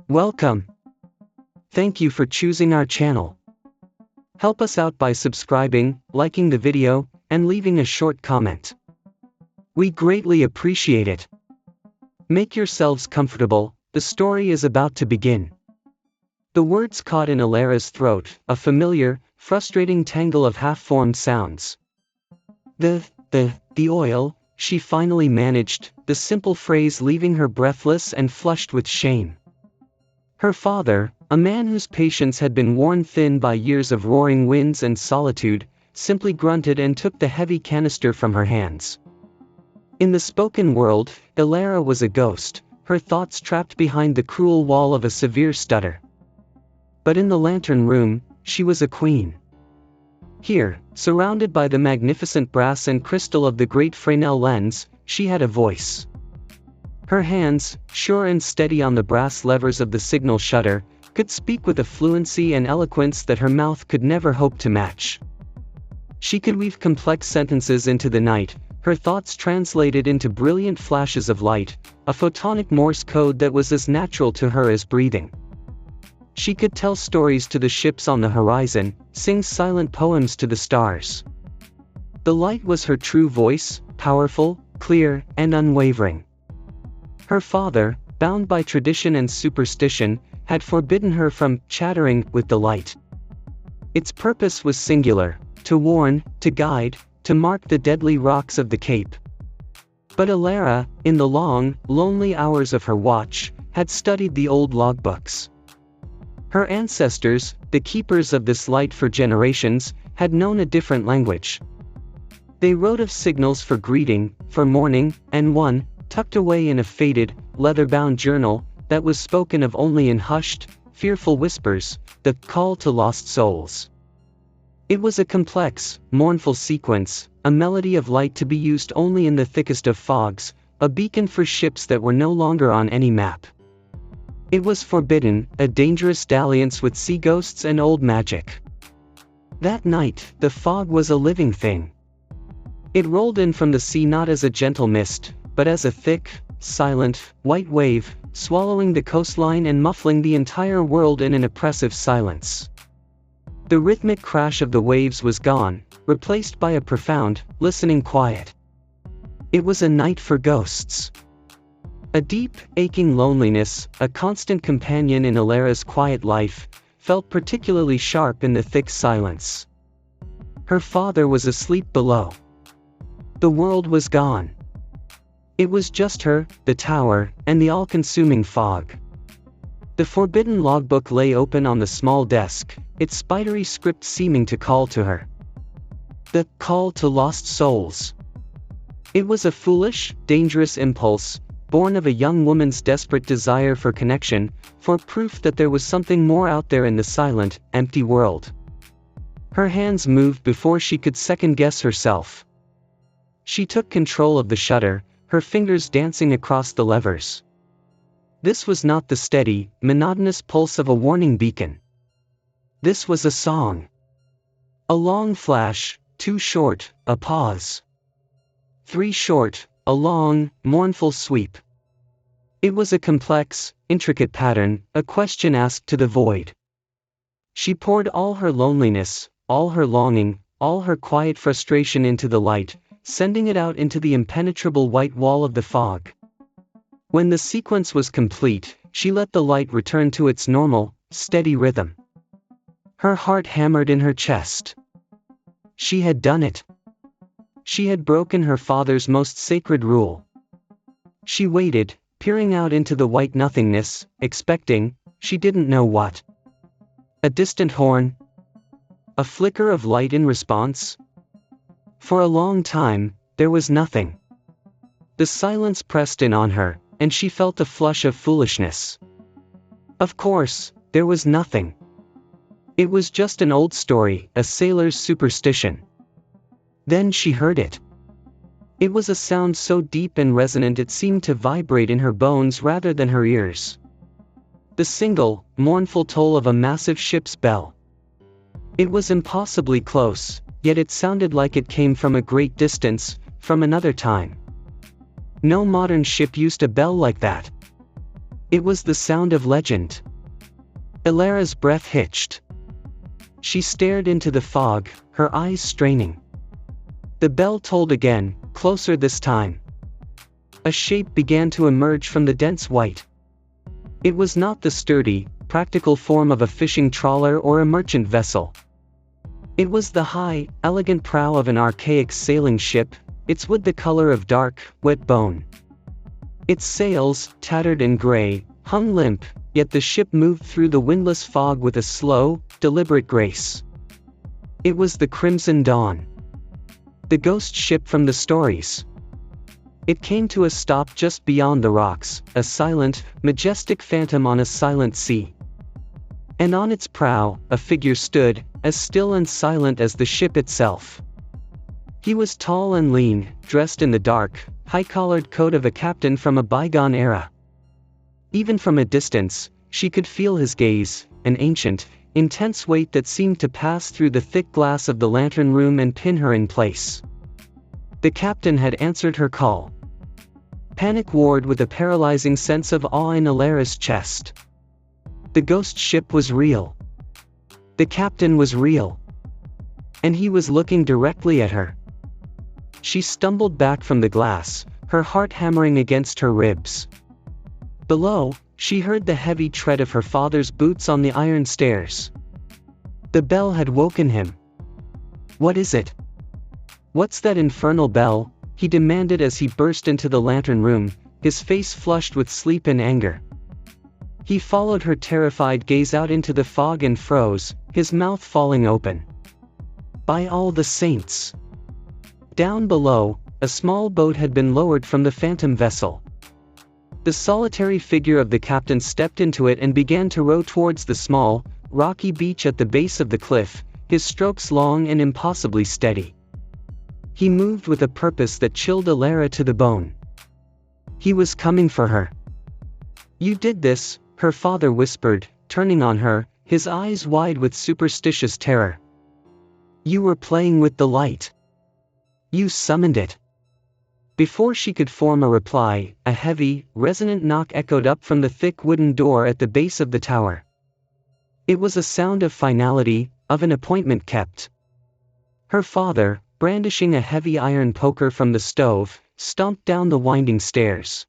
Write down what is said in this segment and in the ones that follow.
Welcome. Thank you for choosing our channel. Help us out by subscribing, liking the video, and leaving a short comment. We greatly appreciate it. Make yourselves comfortable, the story is about to begin. The words caught in Elara's throat, a familiar, frustrating tangle of half-formed sounds. The oil, she finally managed, the simple phrase leaving her breathless and flushed with shame. Her father, a man whose patience had been worn thin by years of roaring winds and solitude, simply grunted and took the heavy canister from her hands. In the spoken world, Elara was a ghost, her thoughts trapped behind the cruel wall of a severe stutter. But in the lantern room, she was a queen. Here, surrounded by the magnificent brass and crystal of the great Fresnel lens, she had a voice. Her hands, sure and steady on the brass levers of the signal shutter, could speak with a fluency and eloquence that her mouth could never hope to match. She could weave complex sentences into the night, her thoughts translated into brilliant flashes of light, a photonic Morse code that was as natural to her as breathing. She could tell stories to the ships on the horizon, sing silent poems to the stars. The light was her true voice, powerful, clear, and unwavering. Her father, bound by tradition and superstition, had forbidden her from chattering with the light. Its purpose was singular, to warn, to guide, to mark the deadly rocks of the Cape. But Elara, in the long, lonely hours of her watch, had studied the old logbooks. Her ancestors, the keepers of this light for generations, had known a different language. They wrote of signals for greeting, for mourning, and one, tucked away in a faded, leather-bound journal, that was spoken of only in hushed, fearful whispers, the call to lost souls. It was a complex, mournful sequence, a melody of light to be used only in the thickest of fogs, a beacon for ships that were no longer on any map. It was forbidden, a dangerous dalliance with sea ghosts and old magic. That night, the fog was a living thing. It rolled in from the sea not as a gentle mist, but as a thick, silent, white wave, swallowing the coastline and muffling the entire world in an oppressive silence. The rhythmic crash of the waves was gone, replaced by a profound, listening quiet. It was a night for ghosts. A deep, aching loneliness, a constant companion in Elara's quiet life, felt particularly sharp in the thick silence. Her father was asleep below. The world was gone. It was just her, the tower, and the all-consuming fog. The forbidden logbook lay open on the small desk, its spidery script seeming to call to her. The call to lost souls. It was a foolish, dangerous impulse, born of a young woman's desperate desire for connection, for proof that there was something more out there in the silent, empty world. Her hands moved before she could second-guess herself. She took control of the shutter, her fingers dancing across the levers. This was not the steady, monotonous pulse of a warning beacon. This was a song. A long flash, 2 short, a pause. 3 short, a long, mournful sweep. It was a complex, intricate pattern, a question asked to the void. She poured all her loneliness, all her longing, all her quiet frustration into the light, sending it out into the impenetrable white wall of the fog. When the sequence was complete, she let the light return to its normal, steady rhythm. Her heart hammered in her chest. She had done it. She had broken her father's most sacred rule. She waited, peering out into the white nothingness, expecting, she didn't know what. A distant horn? A flicker of light in response? For a long time, there was nothing. The silence pressed in on her, and she felt a flush of foolishness. Of course, there was nothing. It was just an old story, a sailor's superstition. Then she heard it. It was a sound so deep and resonant it seemed to vibrate in her bones rather than her ears. The single, mournful toll of a massive ship's bell. It was impossibly close, yet it sounded like it came from a great distance, from another time. No modern ship used a bell like that. It was the sound of legend. Elara's breath hitched. She stared into the fog, her eyes straining. The bell tolled again, closer this time. A shape began to emerge from the dense white. It was not the sturdy, practical form of a fishing trawler or a merchant vessel. It was the high, elegant prow of an archaic sailing ship, its wood the color of dark, wet bone. Its sails, tattered and gray, hung limp, yet the ship moved through the windless fog with a slow, deliberate grace. It was the Crimson Dawn. The ghost ship from the stories. It came to a stop just beyond the rocks, a silent, majestic phantom on a silent sea. And on its prow, a figure stood, as still and silent as the ship itself. He was tall and lean, dressed in the dark, high-collared coat of a captain from a bygone era. Even from a distance, she could feel his gaze, an ancient, intense weight that seemed to pass through the thick glass of the lantern room and pin her in place. The captain had answered her call. Panic warred with a paralyzing sense of awe in Alara's chest. The ghost ship was real. The captain was real. And he was looking directly at her. She stumbled back from the glass, her heart hammering against her ribs. Below, she heard the heavy tread of her father's boots on the iron stairs. The bell had woken him. "What is it? What's that infernal bell?" he demanded as he burst into the lantern room, his face flushed with sleep and anger. He followed her terrified gaze out into the fog and froze, his mouth falling open. By all the saints! Down below, a small boat had been lowered from the phantom vessel. The solitary figure of the captain stepped into it and began to row towards the small, rocky beach at the base of the cliff, his strokes long and impossibly steady. He moved with a purpose that chilled Elara to the bone. He was coming for her. "You did this," her father whispered, turning on her, his eyes wide with superstitious terror. "You were playing with the light. You summoned it." Before she could form a reply, a heavy, resonant knock echoed up from the thick wooden door at the base of the tower. It was a sound of finality, of an appointment kept. Her father, brandishing a heavy iron poker from the stove, stomped down the winding stairs.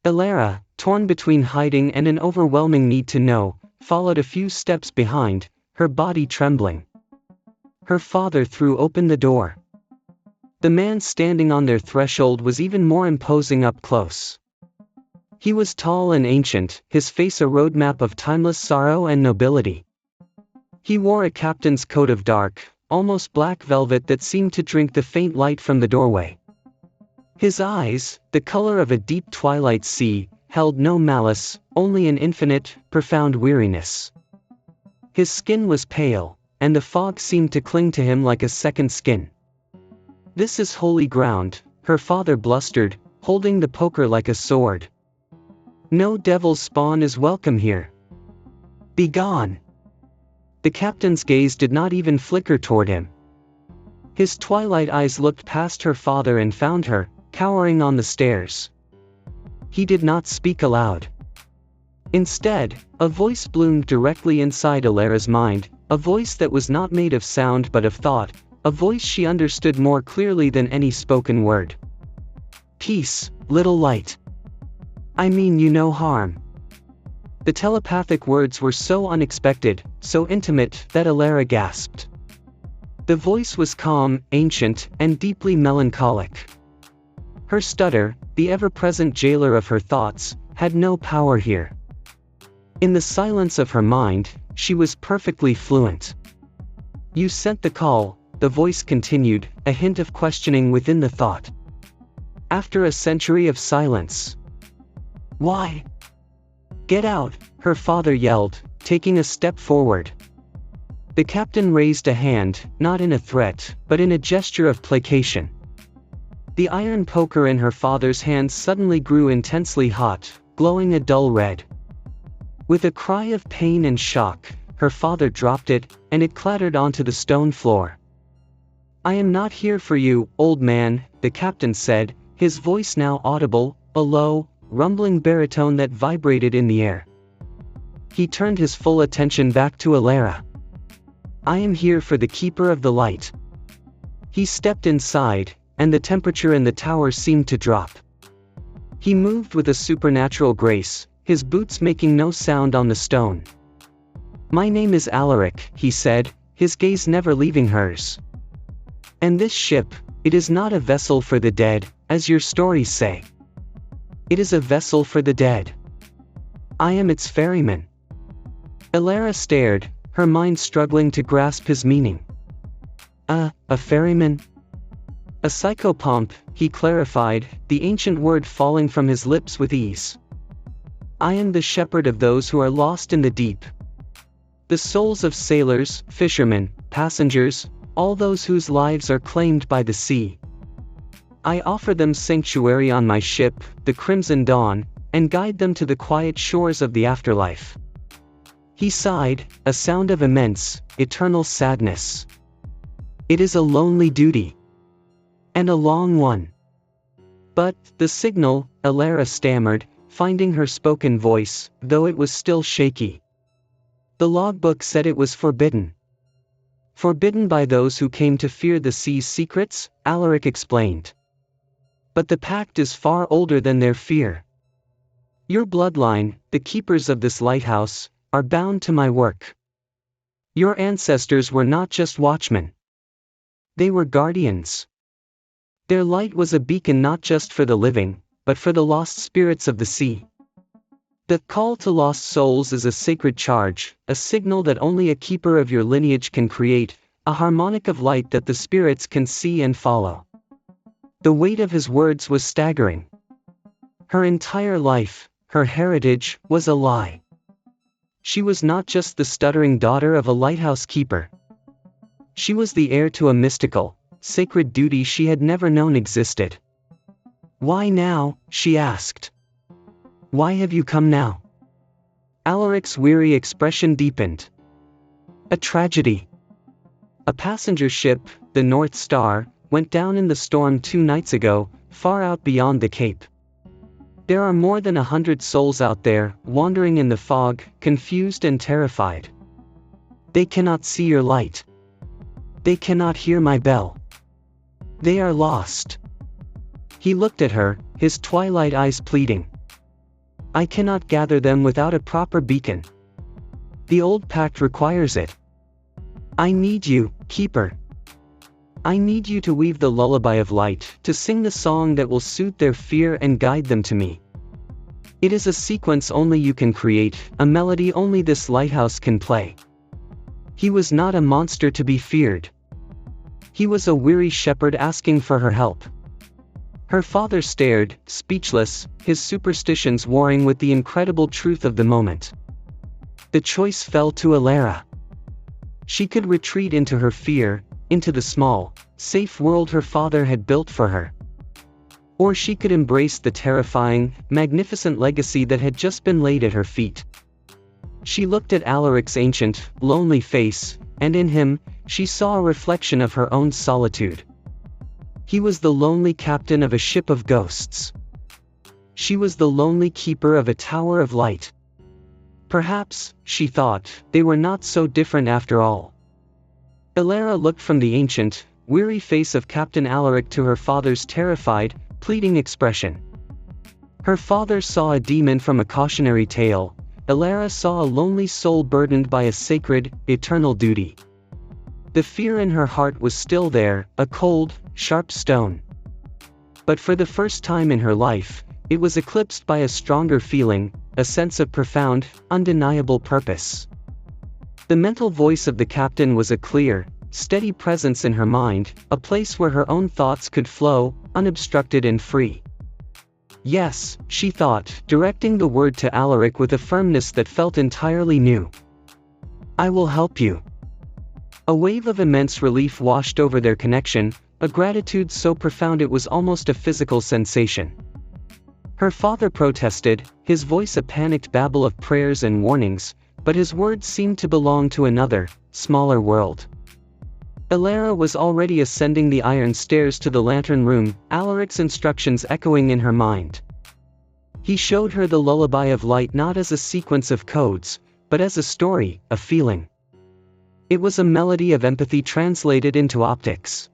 Elara, torn between hiding and an overwhelming need to know, followed a few steps behind, her body trembling. Her father threw open the door. The man standing on their threshold was even more imposing up close. He was tall and ancient, his face a roadmap of timeless sorrow and nobility. He wore a captain's coat of dark, almost black velvet that seemed to drink the faint light from the doorway. His eyes, the color of a deep twilight sea, held no malice, only an infinite, profound weariness. His skin was pale, and the fog seemed to cling to him like a second skin. "This is holy ground," her father blustered, holding the poker like a sword. "No devil's spawn is welcome here. Be gone." The captain's gaze did not even flicker toward him. His twilight eyes looked past her father and found her, cowering on the stairs. He did not speak aloud. Instead, a voice bloomed directly inside Elara's mind, a voice that was not made of sound but of thought, a voice she understood more clearly than any spoken word. "Peace, little light. I mean you no harm." The telepathic words were so unexpected, so intimate, that Elara gasped. The voice was calm, ancient, and deeply melancholic. Her stutter, the ever-present jailer of her thoughts, had no power here. In the silence of her mind, she was perfectly fluent. "You sent the call," the voice continued, a hint of questioning within the thought. "After a century of silence. Why?" "Get out," her father yelled, taking a step forward. The captain raised a hand, not in a threat, but in a gesture of placation. The iron poker in her father's hand suddenly grew intensely hot, glowing a dull red. With a cry of pain and shock, her father dropped it, and it clattered onto the stone floor. "I am not here for you, old man," the captain said, his voice now audible, a low, rumbling baritone that vibrated in the air. He turned his full attention back to Elara. "I am here for the Keeper of the Light." He stepped inside, and the temperature in the tower seemed to drop. He moved with a supernatural grace, his boots making no sound on the stone. "My name is Alaric," he said, his gaze never leaving hers. "And this ship, it is not a vessel for the dead, as your stories say. It is a vessel for the dead. I am its ferryman." Elara stared, her mind struggling to grasp his meaning. A ferryman?" "A psychopomp," he clarified, the ancient word falling from his lips with ease. "I am the shepherd of those who are lost in the deep. The souls of sailors, fishermen, passengers, all those whose lives are claimed by the sea. I offer them sanctuary on my ship, the Crimson Dawn, and guide them to the quiet shores of the afterlife." He sighed, a sound of immense, eternal sadness. "It is a lonely duty. And a long one." "But, the signal," Elara stammered, finding her spoken voice, though it was still shaky. "The logbook said it was forbidden." "Forbidden by those who came to fear the sea's secrets," Alaric explained. "But the pact is far older than their fear. Your bloodline, the keepers of this lighthouse, are bound to my work. Your ancestors were not just watchmen. They were guardians. Their light was a beacon not just for the living, but for the lost spirits of the sea. The call to lost souls is a sacred charge, a signal that only a keeper of your lineage can create, a harmonic of light that the spirits can see and follow." The weight of his words was staggering. Her entire life, her heritage, was a lie. She was not just the stuttering daughter of a lighthouse keeper. She was the heir to a mystical, sacred duty she had never known existed. "Why now?" she asked. "Why have you come now?" Alaric's weary expression deepened. "A tragedy. A passenger ship, the North Star, went down in the storm 2 nights ago, far out beyond the Cape. There are more than 100 souls out there, wandering in the fog, confused and terrified. They cannot see your light. They cannot hear my bell. They are lost." He looked at her, his twilight eyes pleading. "I cannot gather them without a proper beacon. The old pact requires it. I need you, Keeper. I need you to weave the lullaby of light, to sing the song that will soothe their fear and guide them to me. It is a sequence only you can create, a melody only this lighthouse can play." He was not a monster to be feared. He was a weary shepherd asking for her help. Her father stared, speechless, his superstitions warring with the incredible truth of the moment. The choice fell to Elara. She could retreat into her fear, into the small, safe world her father had built for her. Or she could embrace the terrifying, magnificent legacy that had just been laid at her feet. She looked at Alaric's ancient, lonely face, and in him, she saw a reflection of her own solitude. He was the lonely captain of a ship of ghosts. She was the lonely keeper of a tower of light. Perhaps, she thought, they were not so different after all. Elara looked from the ancient, weary face of Captain Alaric to her father's terrified, pleading expression. Her father saw a demon from a cautionary tale. Elara saw a lonely soul burdened by a sacred, eternal duty. The fear in her heart was still there, a cold, sharp stone. But for the first time in her life, it was eclipsed by a stronger feeling, a sense of profound, undeniable purpose. The mental voice of the captain was a clear, steady presence in her mind, a place where her own thoughts could flow, unobstructed and free. "Yes," she thought, directing the word to Alaric with a firmness that felt entirely new. "I will help you." A wave of immense relief washed over their connection, a gratitude so profound it was almost a physical sensation. Her father protested, his voice a panicked babble of prayers and warnings, but his words seemed to belong to another, smaller world. Elara was already ascending the iron stairs to the lantern room, Alaric's instructions echoing in her mind. He showed her the lullaby of light not as a sequence of codes, but as a story, a feeling. It was a melody of empathy translated into optics.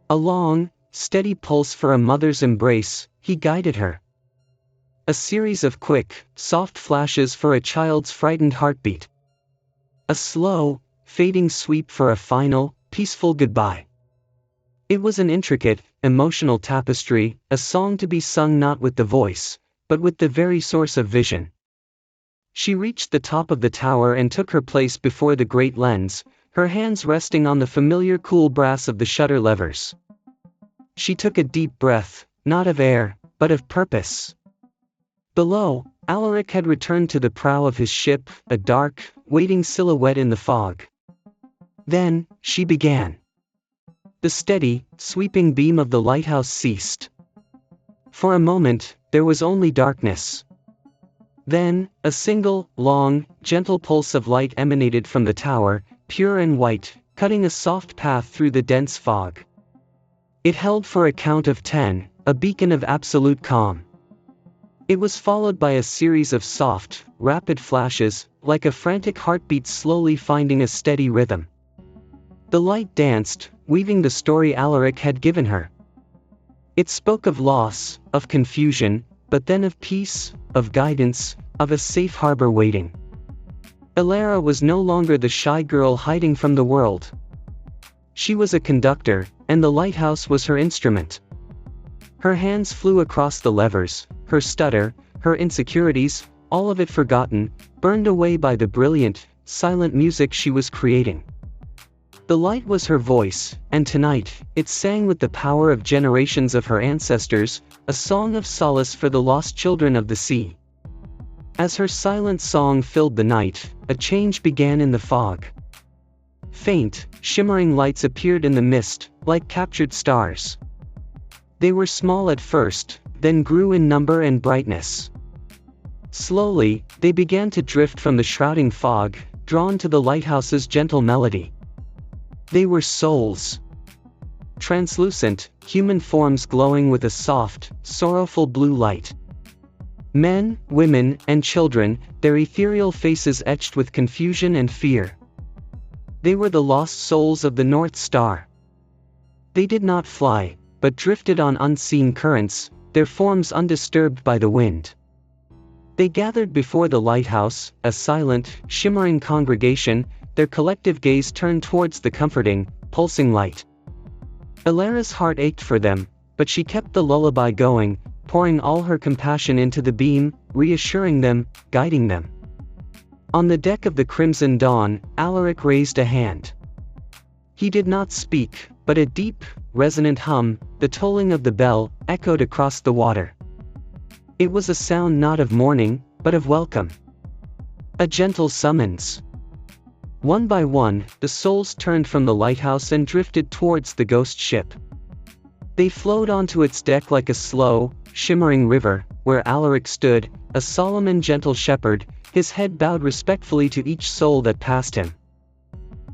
A long, steady pulse for a mother's embrace, he guided her. A series of quick, soft flashes for a child's frightened heartbeat. A slow, fading sweep for a final, peaceful goodbye. It was an intricate, emotional tapestry, a song to be sung not with the voice, but with the very source of vision. She reached the top of the tower and took her place before the great lens, her hands resting on the familiar cool brass of the shutter levers. She took a deep breath, not of air, but of purpose. Below, Alaric had returned to the prow of his ship, a dark, waiting silhouette in the fog. Then, she began. The steady, sweeping beam of the lighthouse ceased. For a moment, there was only darkness. Then, a single, long, gentle pulse of light emanated from the tower, pure and white, cutting a soft path through the dense fog. It held for a count of 10, a beacon of absolute calm. It was followed by a series of soft, rapid flashes, like a frantic heartbeat slowly finding a steady rhythm. The light danced, weaving the story Alaric had given her. It spoke of loss, of confusion, but then of peace, of guidance, of a safe harbor waiting. Elara was no longer the shy girl hiding from the world. She was a conductor, and the lighthouse was her instrument. Her hands flew across the levers, her stutter, her insecurities, all of it forgotten, burned away by the brilliant, silent music she was creating. The light was her voice, and tonight, it sang with the power of generations of her ancestors, a song of solace for the lost children of the sea. As her silent song filled the night, a change began in the fog. Faint, shimmering lights appeared in the mist, like captured stars. They were small at first, then grew in number and brightness. Slowly, they began to drift from the shrouding fog, drawn to the lighthouse's gentle melody. They were souls. Translucent, human forms glowing with a soft, sorrowful blue light. Men, women, and children, their ethereal faces etched with confusion and fear. They were the lost souls of the North Star. They did not fly, but drifted on unseen currents, their forms undisturbed by the wind. They gathered before the lighthouse, a silent, shimmering congregation, their collective gaze turned towards the comforting, pulsing light. Elara's heart ached for them, but she kept the lullaby going, pouring all her compassion into the beam, reassuring them, guiding them. On the deck of the Crimson Dawn, Alaric raised a hand. He did not speak, but a deep, resonant hum, the tolling of the bell, echoed across the water. It was a sound not of mourning, but of welcome. A gentle summons. One by one, the souls turned from the lighthouse and drifted towards the ghost ship. They flowed onto its deck like a slow, shimmering river, where Alaric stood, a solemn and gentle shepherd, his head bowed respectfully to each soul that passed him.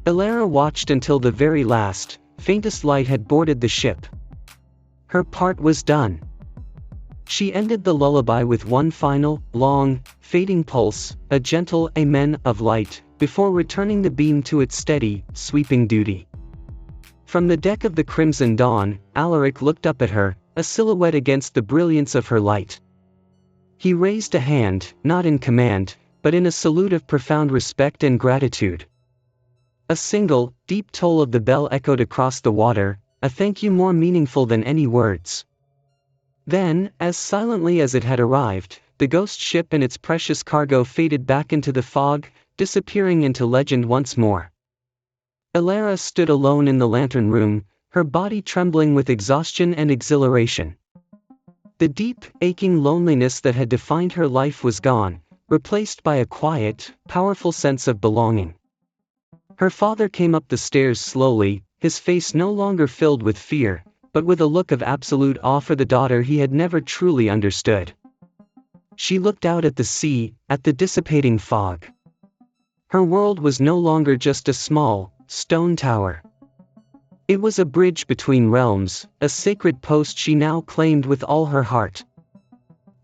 Elara watched until the very last, faintest light had boarded the ship. Her part was done. She ended the lullaby with one final, long, fading pulse, a gentle amen of light, before returning the beam to its steady, sweeping duty. From the deck of the Crimson Dawn, Alaric looked up at her, a silhouette against the brilliance of her light. He raised a hand, not in command, but in a salute of profound respect and gratitude. A single, deep toll of the bell echoed across the water, a thank you more meaningful than any words. Then, as silently as it had arrived, the ghost ship and its precious cargo faded back into the fog, disappearing into legend once more. Elara stood alone in the lantern room, her body trembling with exhaustion and exhilaration. The deep, aching loneliness that had defined her life was gone, replaced by a quiet, powerful sense of belonging. Her father came up the stairs slowly, his face no longer filled with fear, but with a look of absolute awe for the daughter he had never truly understood. She looked out at the sea, at the dissipating fog. Her world was no longer just a small, stone tower. It was a bridge between realms, a sacred post she now claimed with all her heart.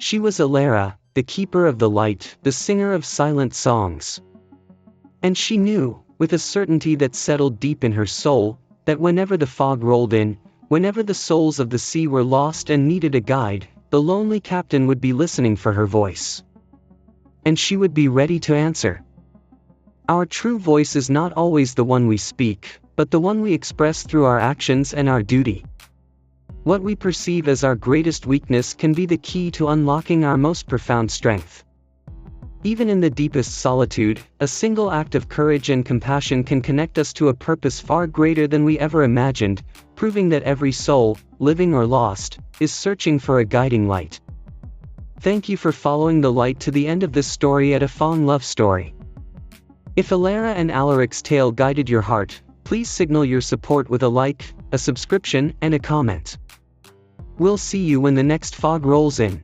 She was Elara, the keeper of the light, the singer of silent songs. And she knew, with a certainty that settled deep in her soul, that whenever the fog rolled in, whenever the souls of the sea were lost and needed a guide, the lonely captain would be listening for her voice. And she would be ready to answer. Our true voice is not always the one we speak, but the one we express through our actions and our duty. What we perceive as our greatest weakness can be the key to unlocking our most profound strength. Even in the deepest solitude, a single act of courage and compassion can connect us to a purpose far greater than we ever imagined, proving that every soul, living or lost, is searching for a guiding light. Thank you for following the light to the end of this story at a Fawn love story. If Elara and Alaric's tale guided your heart, please signal your support with a like, a subscription, and a comment. We'll see you when the next fog rolls in.